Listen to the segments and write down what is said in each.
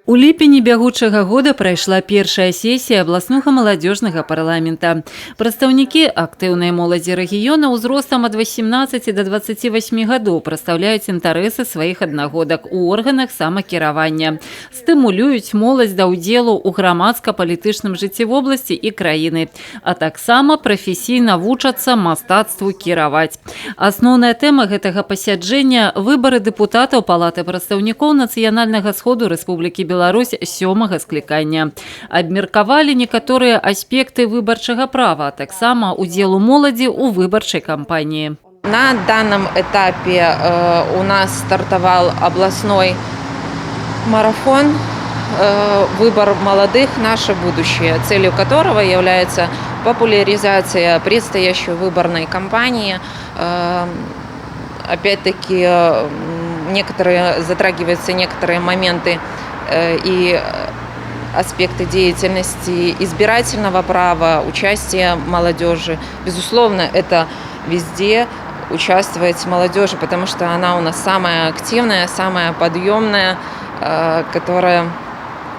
У ліпені бягучага года прайшла першая сесія абласнога маладзёжнага парламента. Прадстаўнікі актыўнай моладзі рэгіёна ўзростам ад 18 до 28 гадоў прадстаўляюць інтарэсы сваіх аднагодак у органах самакіравання, стымулююць моладзь да ўдзелу ў грамадска-палітычным жыцці вобласці і краіны, а таксама прафесійна вучацца мастацтву кіраваць. Асноўная тэма гэтага пасяджэння – выбары дэпутатаў Палаты прадстаўнікоў Нацыянальнага сходу Рэспублікі Беларусь 7-га склікання. Абмеркавалі некаторыя аспекты выбарчага права, а таксама удзелу моладзі ў выбарчай кампаніі. На данном этапе у нас стартовал областной марафон «Выбор молодых. Наше будущее», целью которого является популяризация предстоящей выборной кампании. Опять-таки, затрагиваются некоторые моменты и аспекты деятельности избирательного права, участия молодежи. Безусловно, это везде участвовать молодежи, потому что она у нас самая активная, самая подъемная, которая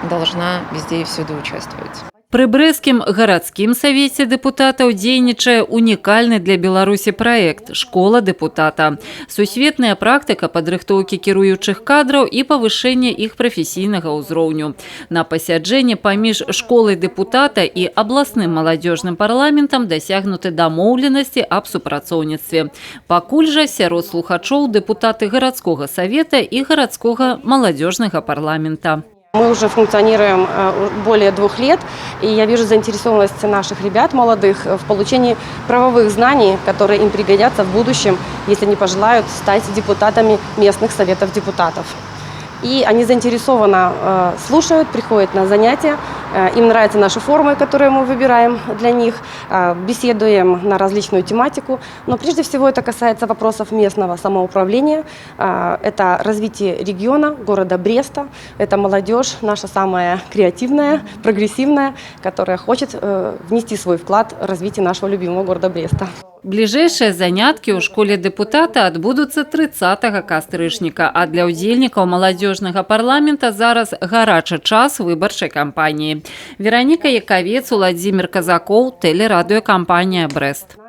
должна везде и всюду участвовать. Пры брэсцкім гарадскім савеце дэпутатаў дзейнічае унікальны для Беларусі праект «Школа дэпутата». Сусветная практыка падрыхтоўкі кіруючых кадраў і павышэння іх прафесійнага ўзроўню. На пасяджэнні паміж школай дэпутата і абласным маладзёжным парламентам дасягнуты дамоўленасці аб супрацоўніцтве. Пакуль жа сярод слухачоў дэпутаты гарадскога савета і гарадскога маладзёжнага парламента. Мы уже функционируем более 2 лет, и я вижу заинтересованность наших ребят молодых в получении правовых знаний, которые им пригодятся в будущем, если они пожелают стать депутатами местных советов депутатов. И они заинтересованно слушают, приходят на занятия, им нравятся наши форумы, которые мы выбираем для них, беседуем на различную тематику. Но прежде всего это касается вопросов местного самоуправления, это развитие региона, города Бреста, это молодежь, наша самая креативная, прогрессивная, которая хочет внести свой вклад в развитие нашего любимого города Бреста. Бліжэйшыя заняткі ў школе дэпутата адбудуцца 30 кастрычніка, а для ўдзельнікаў маладзёжнага парламента зараз гарачы час выбарчай кампаніі. Вераніка Якавец, Уладзімір Казакоў, тэлерадыёкампанія «Брэст».